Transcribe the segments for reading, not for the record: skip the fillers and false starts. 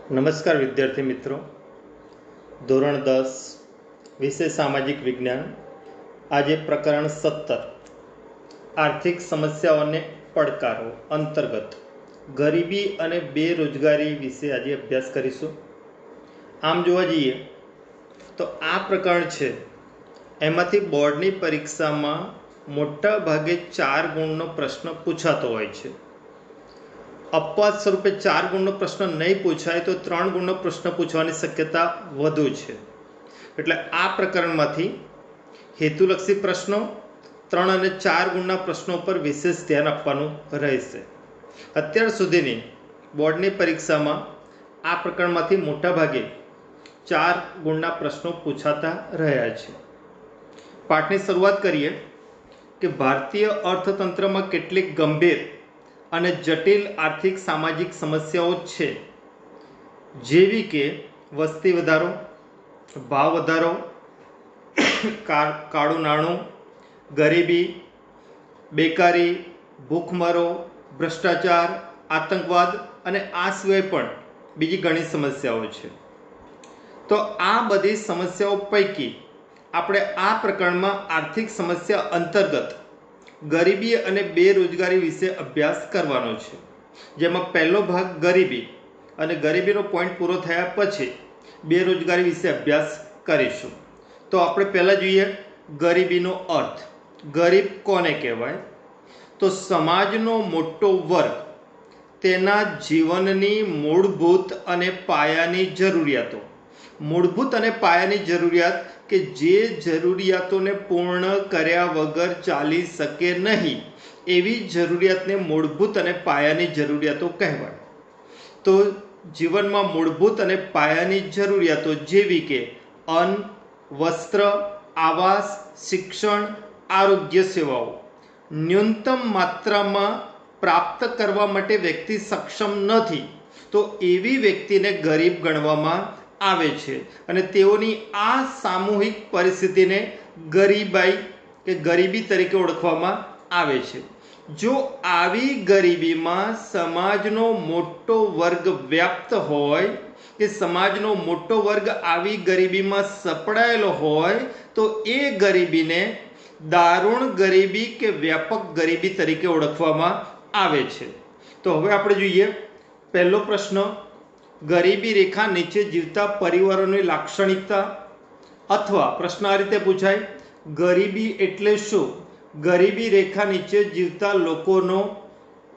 નમસ્કાર વિદ્યાર્થી મિત્રો, ધોરણ 10 વિષય સામાજિક વિજ્ઞાન. આજે પ્રકરણ 17 આર્થિક સમસ્યાઓને પડકારો અંતર્ગત ગરીબી અને બેરોજગારી વિશે આજે અભ્યાસ કરીશું. આમ જોવા જઈએ તો આ પ્રકરણ છે એમાંથી બોર્ડની પરીક્ષામાં મોટા ભાગે 4 ગુણનો પ્રશ્ન પૂછાતો હોય છે. અપવાદ સ્વરૂપે 4 ગુણનો પ્રશ્ન નહીં પૂછાય તો 3 ગુણનો પ્રશ્ન પૂછવાની શક્યતા વધુ છે. એટલે આ પ્રકરણમાંથી હેતુલક્ષી પ્રશ્નો 3 અને 4 ગુણના પ્રશ્નો પર વિશેષ ધ્યાન આપવાનું રહેશે. અત્યાર સુધીની બોર્ડની પરીક્ષામાં આ પ્રકરણમાંથી મોટાભાગે 4 ગુણના પ્રશ્નો પૂછાતા રહ્યા છે. પાઠની શરૂઆત કરીએ કે ભારતીય અર્થતંત્રમાં કેટલીક ગંભીર અને જટિલ આર્થિક સામાજિક સમસ્યાઓ છે, જેવી કે વસ્તી વધારો, ભાવ વધારો, કાળું નાણું, ગરીબી, બેકારી, ભૂખમરો, ભ્રષ્ટાચાર, આતંકવાદ અને આ સિવાય પણ બીજી ઘણી સમસ્યાઓ છે. તો આ બધી સમસ્યાઓ પૈકી આપણે આ પ્રકરણમાં આર્થિક સમસ્યા અંતર્ગત ગરીબી અને બેરોજગારી વિશે અભ્યાસ કરવાનો છે, જેમાં પહેલો ભાગ ગરીબી અને ગરીબીનો પોઈન્ટ પૂરો થયા પછી બેરોજગારી વિશે અભ્યાસ કરીશું. તો આપણે પહેલાં જોઈએ ગરીબીનો અર્થ. ગરીબ કોને કહેવાય? તો સમાજનો મોટો વર્ગ તેના જીવનની મૂળભૂત અને પાયાની જરૂરિયાતો, મૂળભૂત અને પાયાની જરૂરિયાત કે જે જરૂરિયાતોને પૂર્ણ કર્યા વગર ચાલી શકે નહીં, એવી જરૂરિયાતને મૂળભૂત અને પાયાની જરૂરિયાતો કહેવાય. તો જીવનમાં મૂળભૂત અને પાયાની જરૂરિયાતો જેવી કે અન્ન, વસ્ત્ર, આવાસ, શિક્ષણ, આરોગ્ય સેવાઓ ન્યૂનતમ માત્રામાં પ્રાપ્ત કરવા માટે વ્યક્તિ સક્ષમ નથી, તો એવી વ્યક્તિને ગરીબ ગણવામાં આવે છે અને તેઓની આ સામૂહિક પરિસ્થિતિને ગરીબાઈ કે ગરીબી તરીકે ઓળખવામાં આવે છે. જો આવી ગરીબીમાં સમાજનો મોટો વર્ગ વ્યાપ્ત હોય કે સમાજનો મોટો વર્ગ આવી ગરીબીમાં સપડાયેલો હોય તો એ ગરીબીને દારૂણ ગરીબી કે વ્યાપક ગરીબી તરીકે ઓળખવામાં આવે છે. તો હવે આપણે જોઈએ પહેલો પ્રશ્ન, ગરીબી રેખા નીચે જીવતા પરિવારોની લાક્ષણિકતા. અથવા પ્રશ્ન આ રીતે પૂછાય, ગરીબી એટલે શું? ગરીબી રેખા નીચે જીવતા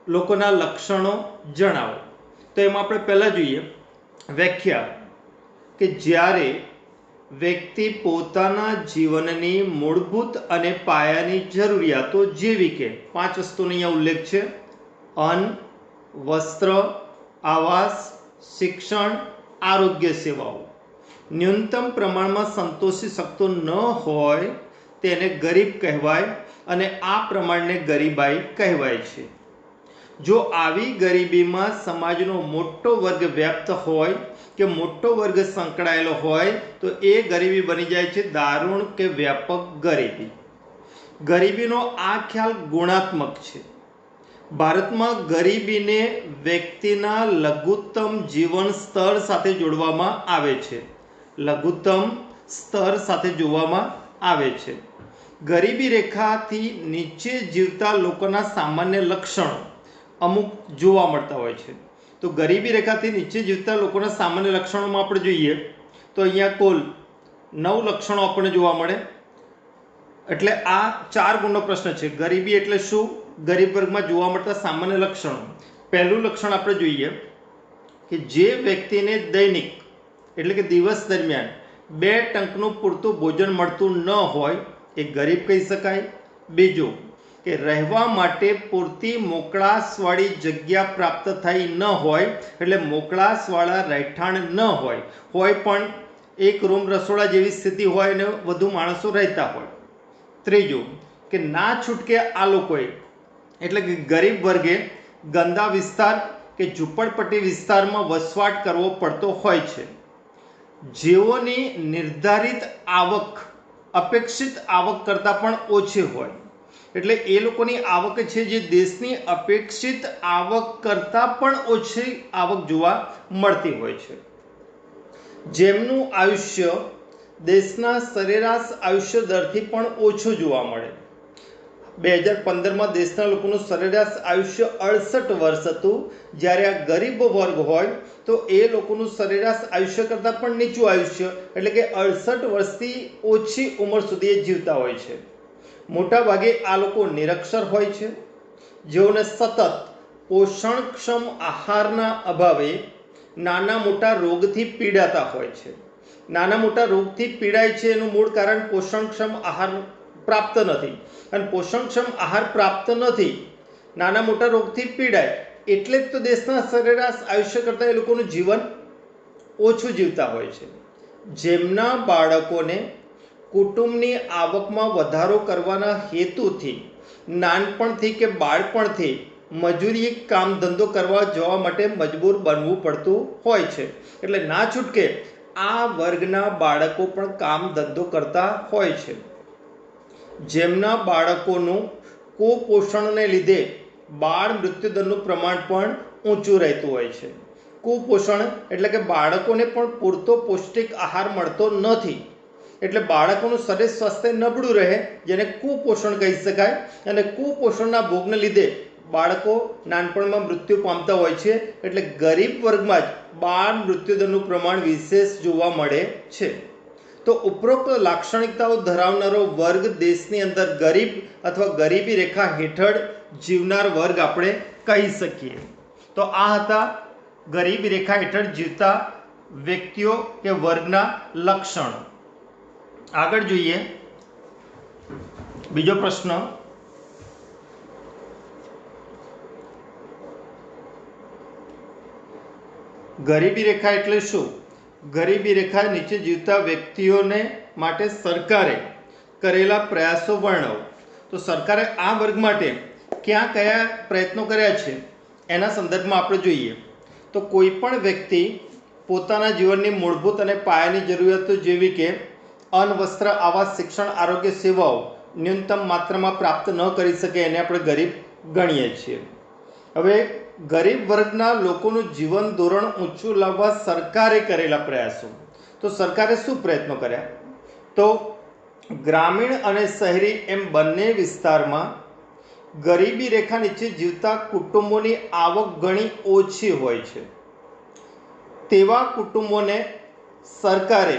લોકોના લક્ષણો જણાવો. તો એમાં આપણે પહેલાં જોઈએ વ્યાખ્યા, કે જ્યારે વ્યક્તિ પોતાના જીવનની મૂળભૂત અને પાયાની જરૂરિયાતો જેવી કે 5 વસ્તુનો અહીંયા ઉલ્લેખ છે: અન્ન, વસ્ત્ર, આવાસ, શિક્ષણ, આરોગ્ય સેવાઓ ન્યૂનતમ પ્રમાણમાં સંતોષી શકતો ન હોય તેને ગરીબ કહેવાય અને આ પ્રમાણને ગરીબાઈ કહેવાય છે. જો આવી ગરીબીમાં સમાજનો મોટો વર્ગ વ્યાપ્ત હોય કે મોટો વર્ગ સંકળાયેલો હોય તો એ ગરીબી બની જાય છે દારૂણ કે વ્યાપક ગરીબી. ગરીબીનો આ ખ્યાલ ગુણાત્મક છે. ભારતમાં ગરીબીને વ્યક્તિના લઘુત્તમ જીવન સ્તર સાથે જોડવામાં આવે છે. લઘુત્તમ સ્તર સાથે જોવામાં આવે છે. ગરીબી રેખાથી નીચે જીવતા લોકોના સામાન્ય લક્ષણો અમુક જોવા મળતા હોય છે. તો ગરીબી રેખાથી નીચે જીવતા લોકોના સામાન્ય લક્ષણોમાં આપણે જોઈએ તો અહીંયા કુલ 9 લક્ષણો આપણને જોવા મળે. એટલે આ 4 ગુણનો પ્રશ્ન છે. ગરીબી એટલે શું? ગરીબ વર્ગમાં જોવા મળતા સામાન્ય લક્ષણો. પહેલું લક્ષણ આપણે જોઈએ કે જે વ્યક્તિને દૈનિક એટલે કે દિવસ દરમિયાન 2 ટંકનું પૂરતું ભોજન મળતું ન હોય એ ગરીબ કહી શકાય. બીજું કે રહેવા માટે પૂરતી મોકળાશવાળી જગ્યા પ્રાપ્ત થઈ ન હોય, એટલે મોકળાશવાળા રહેઠાણ ન હોય પણ એક રૂમ રસોડા જેવી સ્થિતિ હોય અને વધુ માણસો રહેતા હોય. ત્રીજું કે ના છૂટકે આ લોકોએ એટલે કે ગરીબ વર્ગે ગંદા વિસ્તાર કે ઝૂંપડપટ્ટી વિસ્તારમાં વસવાટ કરવો પડતો હોય છે. જેઓની નિર્ધારિત આવક અપેક્ષિત આવક કરતાં પણ ઓછી હોય. એટલે એ લોકોની આવક છે જે દેશની અપેક્ષિત આવક કરતાં પણ ઓછી આવક જોવા મળતી હોય છે, જેમનું આયુષ્ય દેશના સરેરાશ આયુષ્ય દરથી પણ ઓછું જોવા મળે. 2015માં દેશના લોકોનું સરેરાશ આયુષ્ય 68 વર્ષ હતું, જ્યારે આ ગરીબ વર્ગ હોય તો એ લોકોનું સરેરાશ આયુષ્ય કરતાં પણ નીચું આયુષ્ય એટલે કે 68 વર્ષથી ઓછી ઉંમર સુધી એ જીવતા હોય છે. મોટાભાગે આ લોકો નિરક્ષર હોય છે, જેઓને સતત પોષણક્ષમ આહારના અભાવે નાના મોટા રોગથી પીડાતા હોય છે. નાના મોટા રોગથી પીડાય છે એનું મૂળ કારણ પોષણક્ષમ આહાર પ્રાપ્ત નથી, અને પોષણક્ષમ આહાર પ્રાપ્ત નથી, નાના મોટા રોગથી પીડાય એટલે જ તો દેશના સરેરાશ આયુષ્ય કરતાં એ લોકોનું જીવન ઓછું જીવતા હોય છે. જેમના બાળકોને કુટુંબની આવકમાં વધારો કરવાના હેતુથી નાનપણથી કે બાળપણથી મજૂરી કામ ધંધો કરવા જવા માટે મજબૂર બનવું પડતું હોય છે, એટલે ના છૂટકે આ વર્ગના બાળકો પણ કામ ધંધો કરતા હોય છે. જેમના બાળકોનું કુપોષણને લીધે બાળ મૃત્યુદરનું પ્રમાણ પણ ઊંચું રહેતું હોય છે. કુપોષણ એટલે કે બાળકોને પણ પૂરતો પૌષ્ટિક આહાર મળતો નથી, એટલે બાળકોનું શરીર સ્વાસ્થ્ય નબળું રહે, જેને કુપોષણ કહી શકાય. અને કુપોષણના ભોગને લીધે બાળકો નાનપણમાં મૃત્યુ પામતા હોય છે, એટલે ગરીબ વર્ગમાં જ બાળ મૃત્યુદરનું પ્રમાણ વિશેષ જોવા મળે છે. તો ઉપરોક્ત લાક્ષણિકતાઓ ધરાવનારો વર્ગ દેશની અંદર ગરીબ અથવા ગરીબી રેખા હેઠળ જીવનાર વર્ગ આપણે કહી શકીએ. તો આ હતા ગરીબી રેખા હેઠળ જીવતા વ્યક્તિઓ કે વર્ગના લક્ષણો. આગળ જોઈએ બીજો પ્રશ્ન. ગરીબી રેખા એટલે શું? ગરીબી રેખા નીચે જીવતા વ્યક્તિઓને માટે સરકારે કરેલા પ્રયાસો વર્ણવો. તો સરકારે આ વર્ગ માટે કયા પ્રયત્નો કર્યા છે એના સંદર્ભમાં આપણે જોઈએ. તો કોઈ પણ વ્યક્તિ પોતાના જીવનની મૂળભૂત અને પાયાની જરૂરિયાતો જેવી કે અન્ન, વસ્ત્ર, આવાસ, શિક્ષણ, આરોગ્ય સેવાઓ ન્યૂનતમ માત્રામાં પ્રાપ્ત ન કરી શકે એને આપણે ગરીબ ગણીએ છીએ. હવે ગરીબ વર્ગના લોકોનું જીવન ધોરણ ઊંચું લાવવા સરકારે કરેલા પ્રયાસો. તો સરકારે શું પ્રયત્નો કર્યા? તો ગ્રામીણ અને શહેરી એમ બંને વિસ્તારમાં ગરીબી રેખા નીચે જીવતા કુટુંબોની આવક ઘણી ઓછી હોય છે. તેવા કુટુંબોને સરકારે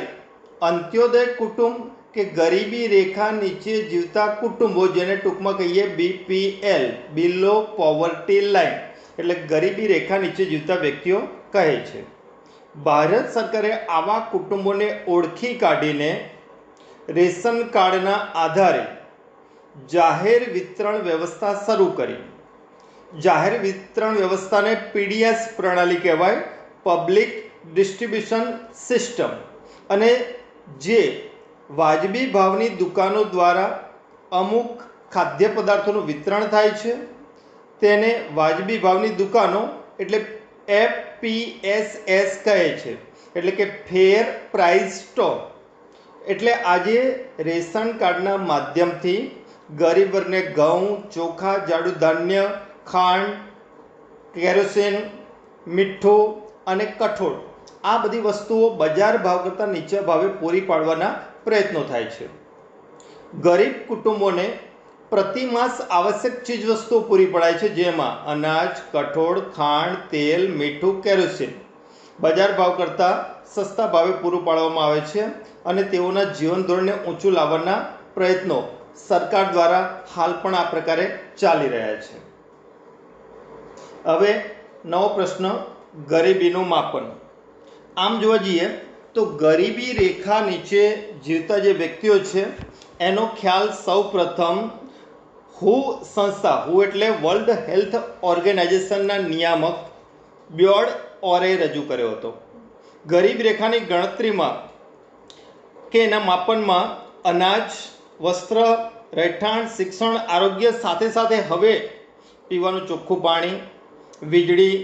અંત્યોદય કુટુંબ કે ગરીબી રેખા નીચે જીવતા કુટુંબો, જેને ટૂંકમાં કહીએ BPL, બિલો પોવર્ટી લાઇન, એટલે ગરીબી રેખા નીચે જીવતા વ્યક્તિઓ કહે છે. ભારત સરકારે આવા કુટુંબોને ઓળખી કાઢીને રેશન કાર્ડના આધારે જાહેર વિતરણ વ્યવસ્થા શરૂ કરી. જાહેર વિતરણ વ્યવસ્થાને PDS પ્રણાલી કહેવાય, પબ્લિક ડિસ્ટ્રીબ્યુશન સિસ્ટમ. અને જે વાજબી ભાવની દુકાનો દ્વારા અમુક ખાદ્ય પદાર્થોનું વિતરણ થાય છે તેને વાજબી ભાવની દુકાનો એટલે FPSS કહે છે, એટલે કે ફેર પ્રાઇસ સ્ટોર. એટલે આજે રેશન કાર્ડના માધ્યમથી ગરીબ વર્ગને ઘઉં, ચોખા, જાડું ધાન્ય, ખાંડ, કેરોસીન, મીઠું અને કઠોળ આ બધી વસ્તુઓ બજાર ભાવ કરતાં નીચા ભાવે પૂરી પાડવાના પ્રયત્નો થાય છે. ગરીબ કુટુંબોને પ્રતિ માસ આવશ્યક ચીજવસ્તુઓ પૂરી પડાય છે, જેમાં અનાજ, કઠોળ, ખાંડ, તેલ, મીઠું, કેરોસીન બજાર ભાવ કરતાં સસ્તા ભાવે પૂરું પાડવામાં આવે છે, અને તેઓના જીવન ધોરણને ઊંચું લાવવાના પ્રયત્નો સરકાર દ્વારા હાલ પણ આ પ્રકારે ચાલી રહ્યા છે. હવે નવો પ્રશ્ન, ગરીબીનું માપન. આમ જોવા જઈએ તો ગરીબી રેખા નીચે જીવતા જે વ્યક્તિઓ છે એનો ખ્યાલ સૌ પ્રથમ WHO સંસ્થા, WHO એટલે વર્લ્ડ હેલ્થ ઓર્ગેનાઇઝેશનના નિયામક બ્યોર્ડ ઓરે રજૂ કર્યો હતો. ગરીબ રેખાની ગણતરીમાં કે એના માપનમાં અનાજ, વસ્ત્ર, રહેઠાણ, શિક્ષણ, આરોગ્ય સાથે સાથે હવે પીવાનું ચોખ્ખું પાણી, વીજળી,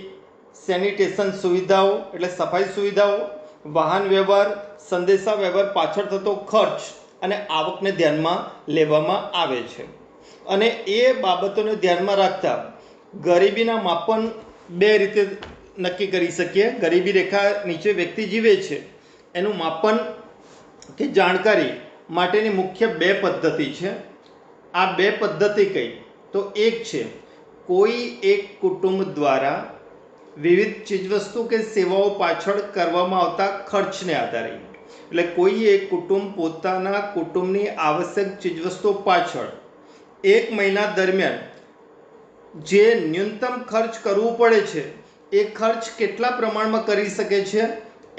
સેનિટેશન સુવિધાઓ એટલે સફાઈ સુવિધાઓ, વાહન વ્યવહાર, સંદેશા વ્યવહાર પાછળ થતો ખર્ચ અને આવકને ધ્યાનમાં લેવામાં આવે છે. અને એ બાબતોને ધ્યાનમાં રાખતા ગરીબીના માપન બે રીતે નક્કી કરી શકીએ. ગરીબી રેખા નીચે વ્યક્તિ જીવે છે એનું માપન કે જાણકારી માટેની મુખ્ય બે પદ્ધતિ છે. આ બે પદ્ધતિ કઈ? તો એક છે કોઈ એક કુટુંબ દ્વારા વિવિધ ચીજવસ્તુ કે સેવાઓ પાછળ કરવામાં આવતા ખર્ચને આધારે. એટલે કોઈ એક કુટુંબ પોતાના કુટુંબની આવશ્યક ચીજવસ્તુઓ પાછળ એક મહિના દરમિયાન જે ન્યૂનતમ ખર્ચ કરવું પડે છે એ ખર્ચ કેટલા પ્રમાણમાં કરી શકે છે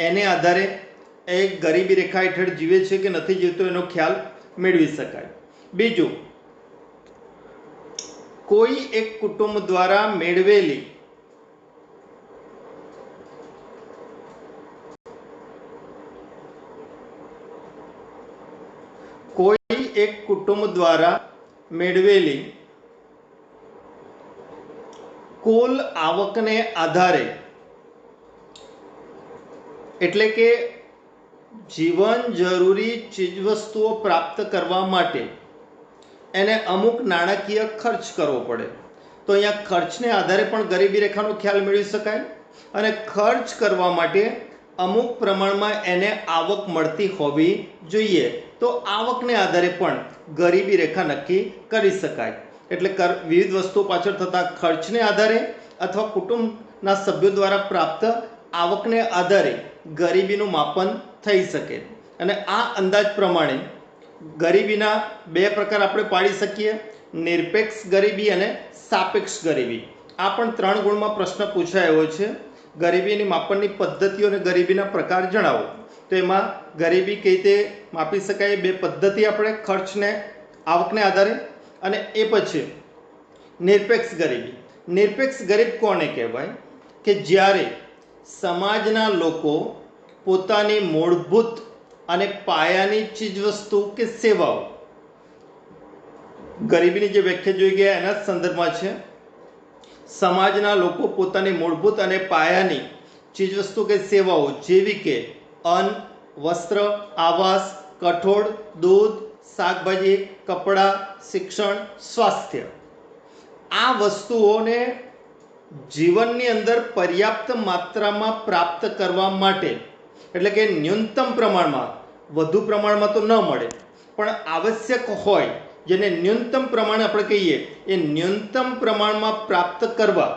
એને આધારે એ ગરીબી રેખા હેઠળ જીવે છે કે નથી જીવતો એનો ખ્યાલ મેળવી શકાય. બીજું, કોઈ એક કુટુંબ દ્વારા મેળવેલી કુલ આવકને આધારે, એટલે કે જીવન જરૂરી ચીજવસ્તુઓ પ્રાપ્ત કરવા માટે એને અમુક નાણાકીય ખર્ચ કરવો પડે. તો અહીંયા ખર્ચને આધારે પણ ગરીબી રેખાનો ખ્યાલ મેળવી શકાય અને ખર્ચ કરવા માટે અમુક પ્રમાણમાં એને આવક મળતી હોવી જોઈએ. તો આવકને આધારે પણ ગરીબી રેખા નક્કી કરી શકાય. એટલે વિવિધ વસ્તુઓ પાછળ થતા ખર્ચને આધારે અથવા કુટુંબના સભ્યો દ્વારા પ્રાપ્ત આવકને આધારે ગરીબીનું માપન થઈ શકે. અને આ અંદાજ પ્રમાણે ગરીબીના બે પ્રકાર આપણે પાડી શકીએ: નિરપેક્ષ ગરીબી અને સાપેક્ષ ગરીબી. આ પણ 3 ગુણમાં પ્રશ્ન પૂછાયો છે. ગરીબીની માપનની પદ્ધતિઓ અને ગરીબીના પ્રકાર જણાવો. તો એમાં ગરીબી કઈ રીતે માપી શકાય, બે પદ્ધતિ આપણે, ખર્ચને આવકને આધારે, અને એ પછી નિરપેક્ષ ગરીબી. નિરપેક્ષ ગરીબ કોને કહેવાય? કે જ્યારે સમાજના લોકો પોતાની મૂળભૂત અને પાયાની ચીજવસ્તુ કે સેવાઓ, ગરીબીની જે વ્યાખ્યા જોઈ ગયા એના સંદર્ભમાં છે, સમાજના લોકો પોતાની મૂળભૂત અને પાયાની ચીજવસ્તુ કે સેવાઓ જેવી કે અન્ન, વસ્ત્ર, આવાસ, કઠોળ, દૂધ, શાકભાજી, કપડાં, શિક્ષણ, સ્વાસ્થ્ય, આ વસ્તુઓને જીવનની અંદર પર્યાપ્ત માત્રામાં પ્રાપ્ત કરવા માટે, એટલે કે ન્યૂનતમ પ્રમાણમાં, વધુ પ્રમાણમાં તો ન મળે પણ આવશ્યક હોય, જેને ન્યૂનતમ પ્રમાણ આપણે કહીએ, એ ન્યૂનતમ પ્રમાણમાં પ્રાપ્ત કરવા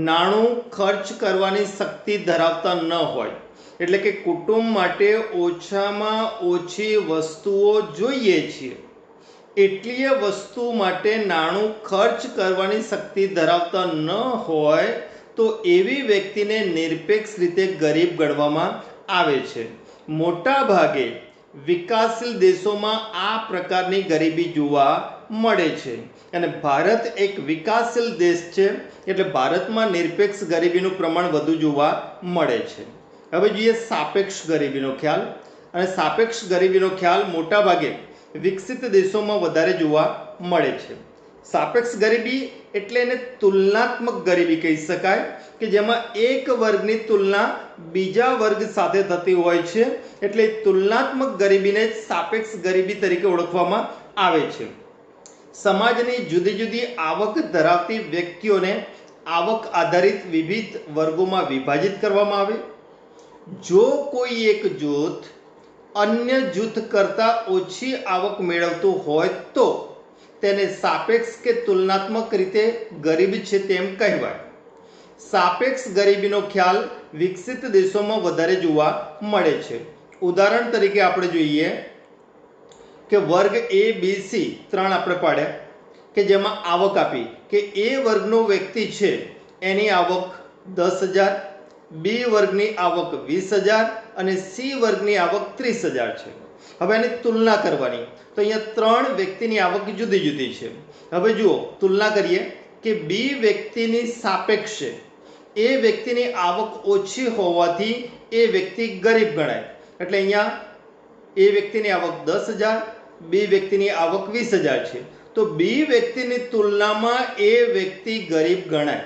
નાણું ખર્ચ કરવાની શક્તિ ધરાવતા ન હોય. એટલે કે કુટુંબ માટે ઓછામાં ઓછી વસ્તુઓ જોઈએ છીએ એટલી વસ્તુ માટે નાણું ખર્ચ કરવાની શક્તિ ધરાવતા ન હોય તો એવી વ્યક્તિને નિરપેક્ષ રીતે ગરીબ ગણવામાં આવે છે. મોટા ભાગે વિકાસશીલ દેશોમાં આ પ્રકારની ગરીબી જોવા મળે છે અને ભારત એક વિકાસશીલ દેશ છે એટલે ભારતમાં નિરપેક્ષ ગરીબીનું પ્રમાણ વધુ જોવા મળે છે. હવે જોઈએ સાપેક્ષ ગરીબીનો ખ્યાલ. અને સાપેક્ષ ગરીબીનો ખ્યાલ મોટા ભાગે વિકસિત દેશોમાં વધારે જોવા મળે છે. સાપેક્ષ ગરીબી એટલે એને તુલનાત્મક ગરીબી કહી શકાય કે જેમાં એક વર્ગની તુલના બીજા વર્ગ સાથે થતી હોય છે. એટલે તુલનાત્મક ગરીબીને જ સાપેક્ષ ગરીબી તરીકે ઓળખવામાં આવે છે. સમાજની જુદી જુદી આવક ધરાવતી વ્યક્તિઓને આવક આધારિત વિવિધ વર્ગોમાં વિભાજિત કરવામાં આવે. જો કોઈ એક જૂથ અન્ય જૂથ કરતાં ઓછી આવક મેળવતું હોય તો તેને સાપેક્ષ કે તુલનાત્મક રીતે ગરીબ છે તેમ કહેવાય. સાપેક્ષ ગરીબીનો ખ્યાલ વિકસિત દેશોમાં વધારે જોવા મળે છે. ઉદાહરણ તરીકે આપણે જોઈએ કે વર્ગ A, B, C 3 આપણે પાડ્યા કે જેમાં આવક આપી કે A વર્ગનો વ્યક્તિ છે એની આવક 10,000, B વર્ગની આવક 20,000 અને C વર્ગની આવક 30,000 છે. હવે એની તુલના કરવાની તો અહીંયા 3 વ્યક્તિની આવક જુદી જુદી છે. હવે જુઓ, તુલના કરીએ કે B વ્યક્તિની સાપેક્ષે એ વ્યક્તિની આવક ઓછી હોવાથી એ વ્યક્તિ ગરીબ ગણાય. એટલે અહીંયા એ વ્યક્તિની આવક 10,000, B વ્યક્તિની આવક 20,000 છે તો B વ્યક્તિની તુલનામાં એ વ્યક્તિ ગરીબ ગણાય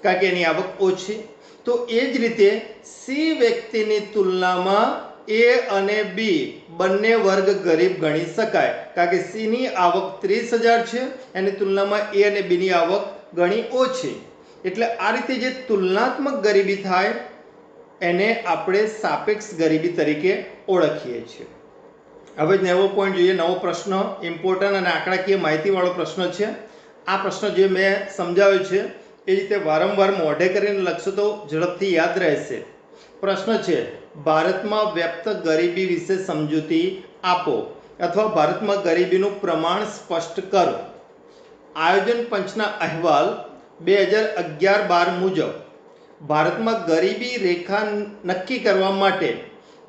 કારણ કે એની આવક ઓછી. તો એ જ રીતે C વ્યક્તિની તુલનામાં એ અને બી બંને વર્ગ ગરીબ ગણી શકાય, કારણ કે સી ની આવક 30,000 છે, એની તુલનામાં એ અને બી ની આવક ઘણી ઓછી. એટલે આ રીતે જે તુલનાત્મક ગરીબી થાય એને આપણે સાપેક્ષ ગરીબી તરીકે ઓળખીએ છીએ. હવે નવો પોઈન્ટ જોઈએ, નવો પ્રશ્ન, ઇમ્પોર્ટન્ટ અને આંકડાકીય માહિતીવાળો પ્રશ્ન છે. આ પ્રશ્ન જે મેં સમજાવ્યો છે એ રીતે વારંવાર મોઢે કરીને લખશો તો ઝડપથી યાદ રહેશે. પ્રશ્ન છે, ભારતમાં વ્યક્ત ગરીબી વિશે સમજૂતી આપો અથવા ભારતમાં ગરીબીનું પ્રમાણ સ્પષ્ટ કરો. આયોજન પંચના અહેવાલ 2011-12 મુજબ ભારતમાં ગરીબી રેખા નક્કી કરવા માટે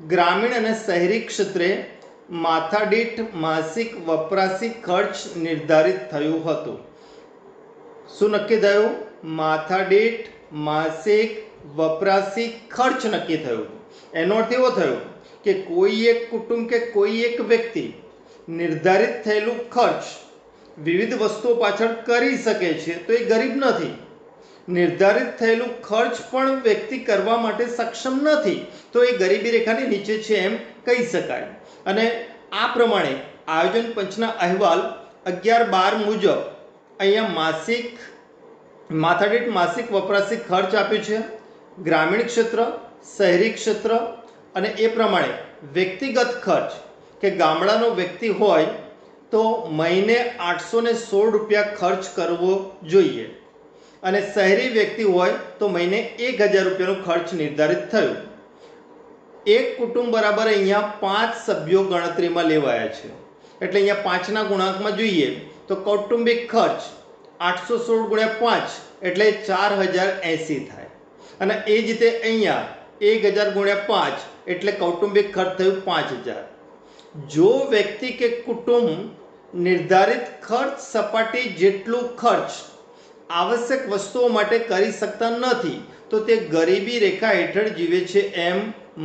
ગ્રામીણ અને શહેરી ક્ષેત્રે માથાદીઠ માસિક વપરાશી ખર્ચ નિર્ધારિત થયું હતું. શું નક્કી થયું? માથાદીઠ માસિક વપરાશી ખર્ચ નક્કી થયું. એનો અર્થ એવો થયો કે કોઈ એક કુટુંબ કે કોઈ એક વ્યક્તિ નિર્ધારિત થયેલું ખર્ચ વિવિધ વસ્તુઓ પાછળ કરી શકે છે તો એ ગરીબ નથી. નિર્ધારિત થયેલું ખર્ચ પણ વ્યક્તિ કરવા માટે સક્ષમ નથી તો એ ગરીબી રેખાની નીચે છે એમ કહી શકાય. અને આ પ્રમાણે આયોજન પંચના અહેવાલ 11-12 મુજબ અહીંયા માથાદીઠ માસિક વપરાશી ખર્ચ આપ્યું છે. ગ્રામીણ ક્ષેત્ર, શહેરી ક્ષેત્ર અને એ પ્રમાણે વ્યક્તિગત ખર્ચ કે ગામડાનો વ્યક્તિ હોય તો મહિને 816 રૂપિયા ખર્ચ કરવો જોઈએ અને શહેરી વ્યક્તિ હોય તો મહિને 1000 રૂપિયાનો ખર્ચ નિર્ધારિત થયો. એક કુટુંબ બરાબર અહીંયા 5 સભ્યો ગણતરીમાં લેવાયા છે. એટલે અહીંયા 5ના ગુણાંકમાં જોઈએ તો કૌટુંબિક ખર્ચ 816 × 5 એટલે 4080 થાય. અને એ જ રીતે અહીંયા 1000 × 5 એટલે કૌટુંબિક ખર્ચ થયું 5000. જો વ્યક્તિ કે કુટુંબ નિર્ધારિત ખર્ચ સપાટી જેટલું ખર્ચ આવશ્યક વસ્તુઓ માટે કરી શકતા નથી તો તે ગરીબી રેખા હેઠળ જીવે છે એમ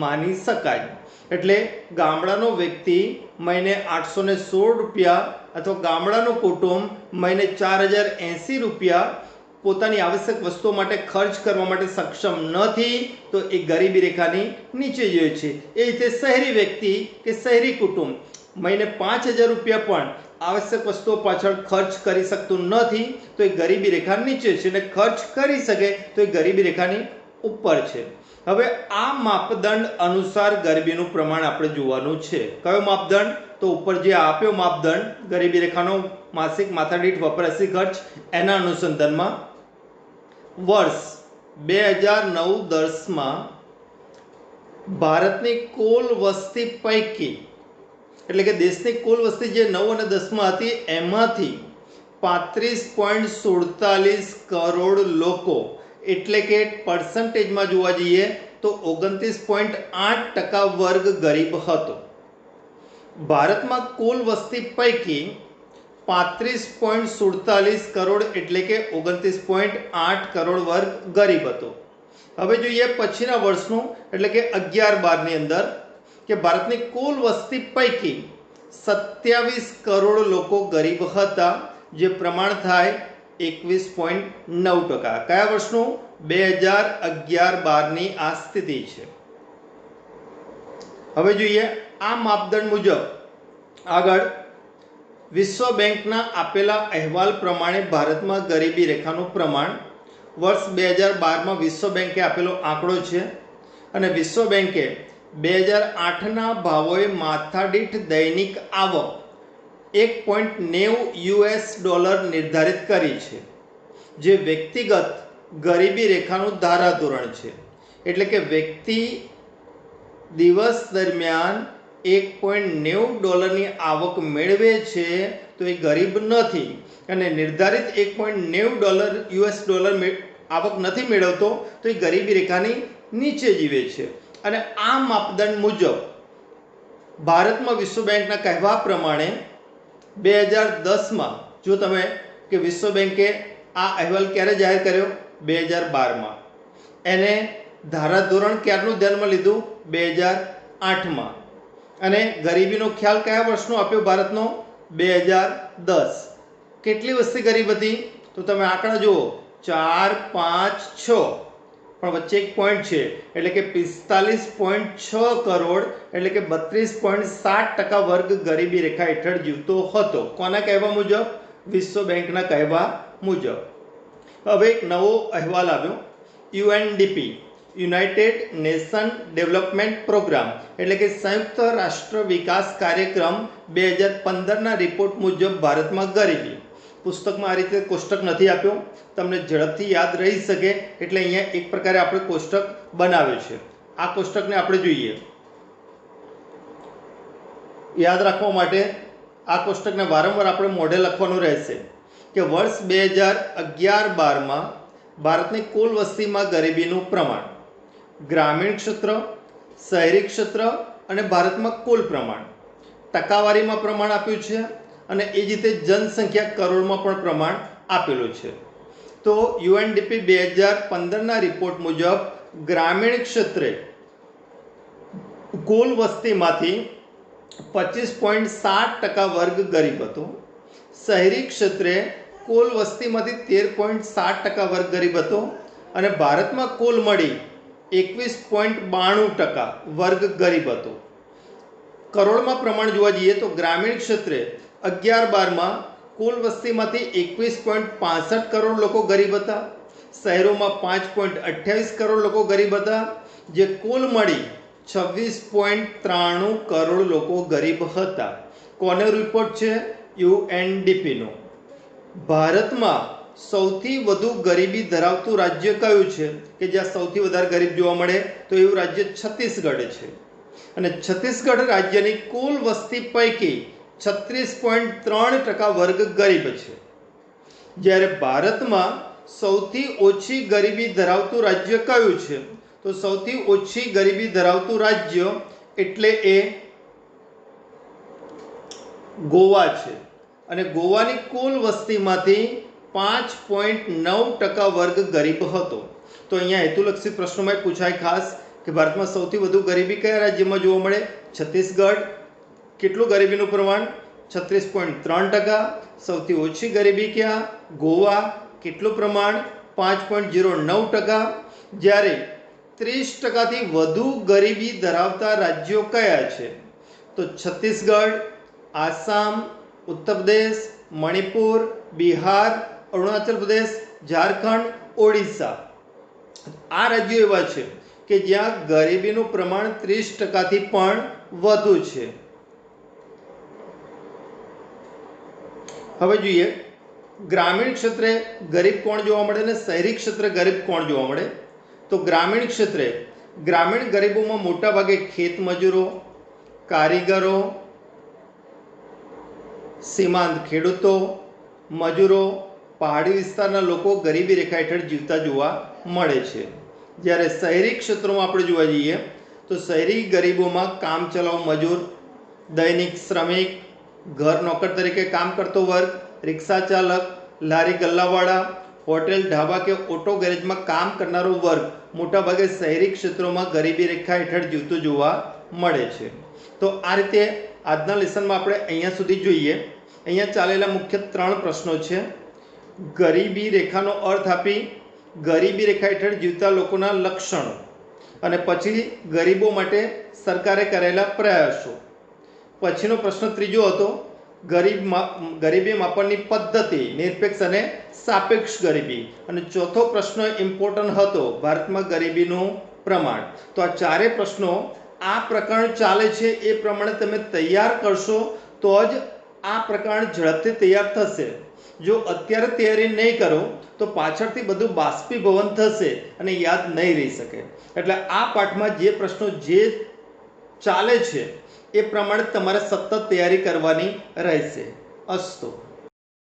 માની શકાય. એટલે ગામડાનો વ્યક્તિ મહિને 816 રૂપિયા અથવા ગામડાનો કુટુંબ મહિને 4080 રૂપિયા પોતાની આવશ્યક વસ્તુઓ માટે ખર્ચ કરવા માટે સક્ષમ નથી તો એ ગરીબી રેખાની નીચે જીવે છે. એ રીતે શહેરી વ્યક્તિ કે શહેરી કુટુંબ મહિને 5000 રૂપિયા પણ આવશ્યક વસ્તુઓ પાછળ ખર્ચ કરી શકતું નથી તો એ ગરીબી રેખા નીચે છે અને ખર્ચ કરી શકે તો એ ગરીબી રેખાની ઉપર છે. હવે આ માપદંડ અનુસાર ગરીબીનું પ્રમાણ આપણે જોવાનું છે. કયો માપદંડ? તો ઉપર જે આપ્યો માપદંડ ગરીબી રેખાનો માસિક માથાદીઠ વપરાશી ખર્ચ એના અનુસંધાનમાં વર્ષ 2009-10માં ભારતની કુલ વસ્તી પૈકી એટલે કે દેશની કુલ વસ્તી જે 9 અને 10માં હતી એમાંથી 35.47 કરોડ લોકો એટલે કે પર્સન્ટેજમાં જોવા જઈએ તો 29.8% વર્ગ ગરીબ હતો. ભારતમાં કુલ વસ્તી પૈકી 35.47 કરોડ એટલે કે 29.8 કરોડ વર્ગ ગરીબ હતો. હવે જોઈએ પછીના વર્ષનું એટલે કે 11-12 ની અંદર કે ભારતની કુલ વસ્તી પૈકી 27 કરોડ લોકો ગરીબ હતા જે પ્રમાણ થાય 21.9%. કયા વર્ષનું? 2011-12 ની આ સ્થિતિ છે. હવે જોઈએ આ માપદંડ મુજબ આગળ વિશ્વ બેંકના આપેલા અહેવાલ પ્રમાણે ભારતમાં ગરીબી રેખાનું પ્રમાણ વર્ષ 2012માં વિશ્વ બેંકે આપેલો આંકડો છે અને વિશ્વ બેંકે 2008ના ભાવોએ માથાદીઠ દૈનિક આવક $1.90 નિર્ધારિત કરી છે જે વ્યક્તિગત ગરીબી રેખાનું ધારાધોરણ છે. એટલે કે વ્યક્તિ દિવસ દરમિયાન $1.90ની આવક મેળવે છે તો એ ગરીબ નથી અને નિર્ધારિત $1.90 આવક નથી મેળવતો તો એ ગરીબી રેખાની નીચે જીવે છે. અને આ માપદંડ મુજબ ભારતમાં વિશ્વ બેંકના કહેવા પ્રમાણે 2010માં જો તમે કે વિશ્વ બેંકે આ અહેવાલ ક્યારે જાહેર કર્યો? 2012માં. એને ધારાધોરણ ક્યારનું ધ્યાનમાં લીધું? 2008માં. અને ગરીબીનો ખ્યાલ કયા વર્ષનો આપ્યો ભારતનો? 2010. કેટલી વસ્તી ગરીબ હતી? તો તમે આંકડા જુઓ 4, 5, 6. પણ વચ્ચે એક પોઈન્ટ છે એટલે કે 45.6 કરોડ એટલે કે 32.7% વર્ગ ગરીબી રેખા હેઠળ જીવતો હતો. કોના કહેવા મુજબ? વિશ્વ બેંકના કહેવા મુજબ. હવે એક નવો અહેવાલ આવ્યો, UNDP united nation development programme એટલે કે સંયુક્ત રાષ્ટ્ર વિકાસ કાર્યક્રમ 2015ના રિપોર્ટ મુજબ ભારતમાં ગરીબી. પુસ્તકમાં આ રીતે કોષ્ટક નથી આપ્યો, તમને ઝડપથી યાદ રહી શકે એટલે અહીંયા એક પ્રકારે આપણે કોષ્ટક બનાવ્યું છે. આ કોષ્ટકને આપણે જોઈએ. યાદ રાખવા માટે આ કોષ્ટકને વારંવાર આપણે મોઢે લખવાનું રહેશે કે વર્ષ 2011-12માં ભારતની કુલ વસ્તીમાં ગરીબીનું પ્રમાણ, ગ્રામીણ ક્ષેત્ર, શહેરી ક્ષેત્ર અને ભારતમાં કુલ પ્રમાણ, ટકાવારીમાં પ્રમાણ આપ્યું છે અને એ જ રીતે જનસંખ્યા કરોડમાં પણ પ્રમાણ આપેલું છે. તો યુએનડીપી 2015ના રિપોર્ટ મુજબ ગ્રામીણ ક્ષેત્રે કુલ વસ્તીમાંથી 25.7% વર્ગ ગરીબ હતો, શહેરી ક્ષેત્રે કુલ વસ્તીમાંથી 13.7% વર્ગ ગરીબ હતો અને ભારતમાં કુલ મળી 21.92% વર્ગ ગરીબ હતો. કરોડમાં પ્રમાણ જોવા જઈએ તો ગ્રામીણ ક્ષેત્રે 11-12માં કુલ વસ્તીમાંથી 21.65 કરોડ લોકો ગરીબ હતા, શહેરોમાં 5.28 કરોડ લોકો ગરીબ હતા, જે કુલ મળી 26.93 કરોડ લોકો ગરીબ હતા. કોનો રિપોર્ટ છે? યુએનડીપીનો. ભારતમાં સૌથી વધુ ગરીબી ધરાવતું રાજ્ય કયું છે કે જ્યાં સૌથી વધારે ગરીબ જોવા મળે? તો એવું રાજ્ય છત્તીસગઢ છે અને છત્તીસગઢ રાજ્યની કુલ વસ્તી પૈકી 36.3% વર્ગ ગરીબ છે. જ્યારે ભારતમાં સૌથી ઓછી ગરીબી ધરાવતું રાજ્ય કયું છે? તો સૌથી ઓછી ગરીબી ધરાવતું રાજ્ય એટલે એ ગોવા છે અને ગોવાની કુલ વસ્તીમાંથી 5.9% વર્ગ ગરીબ હતો. તો અહીંયા હેતુલક્ષી પ્રશ્નોમાં પૂછાય ખાસ કે ભારતમાં સૌથી વધુ ગરીબી કયા રાજ્યમાં જોવા મળે? છત્તીસગઢ. કેટલું ગરીબીનું પ્રમાણ? 36.3%. સૌથી ઓછી ગરીબી ક્યાં? ગોવા. કેટલું પ્રમાણ? 5.09%. જ્યારે 30%થી વધુ ગરીબી ધરાવતા રાજ્યો કયા છે? તો છત્તીસગઢ, આસામ, ઉત્તર પ્રદેશ, મણિપુર, બિહાર, અરુણાચલ પ્રદેશ, ઝારખંડ, ઓડિશા. આ રાજ્યો એવા છે કે જ્યાં ગરીબીનું પ્રમાણ 30%થી પણ વધુ છે. હવે જોઈએ ગ્રામીણ ક્ષેત્રે ગરીબ કોણ જોવા મળે ને શહેરી ક્ષેત્રે ગરીબ કોણ જોવા મળે? તો ગ્રામીણ ક્ષેત્રે ગ્રામીણ ગરીબોમાં મોટાભાગે ખેત મજૂરો, કારીગરો, સીમાંત ખેડૂતો, મજૂરો, પહાડી વિસ્તારના લોકો ગરીબી રેખા હેઠળ જીવતા જોવા મળે છે. જ્યારે શહેરી ક્ષેત્રોમાં આપણે જોવા જઈએ તો શહેરી ગરીબોમાં કામચલાઉ મજૂર, દૈનિક શ્રમિક, ઘર નોકર તરીકે કામ કરતો વર્ગ, રિક્ષા ચાલક, લારી ગલ્લાવાળા, હોટેલ, ઢાબા કે ઓટો ગેરેજમાં કામ કરનારો વર્ગ મોટાભાગે શહેરી ક્ષેત્રોમાં ગરીબી રેખા હેઠળ જીવતો જોવા મળે છે. તો આ રીતે આજના લેસનમાં આપણે અહીંયા સુધી જોઈએ. અહીંયા ચાલેલા મુખ્ય 3 પ્રશ્નો છે. ગરીબી રેખાનો અર્થ આપી, ગરીબી રેખા હેઠળ જીવતા લોકોના લક્ષણો અને પછી ગરીબો માટે સરકારે કરેલા પ્રયાસો. પછીનો પ્રશ્ન ત્રીજો હતો ગરીબી માપનની પદ્ધતિ, નિરપેક્ષ અને સાપેક્ષ ગરીબી. અને ચોથો પ્રશ્ન ઇમ્પોર્ટન્ટ હતો, ભારતમાં ગરીબીનું પ્રમાણ. તો આ ચારે પ્રશ્નો આ પ્રકરણ ચાલે છે એ પ્રમાણે તમે તૈયાર કરશો તો જ આ પ્રકરણ ઝડપથી તૈયાર થશે. જો અત્યારે તૈયારી નહીં કરો તો પાછળથી બધું બાષ્પીભવન થશે અને યાદ નહીં રહી શકે. એટલે આ પાઠમાં જે પ્રશ્નો જે ચાલે છે એ પ્રમાણે તમારે સતત તૈયારી કરવાની રહેશે. અસ્તુ.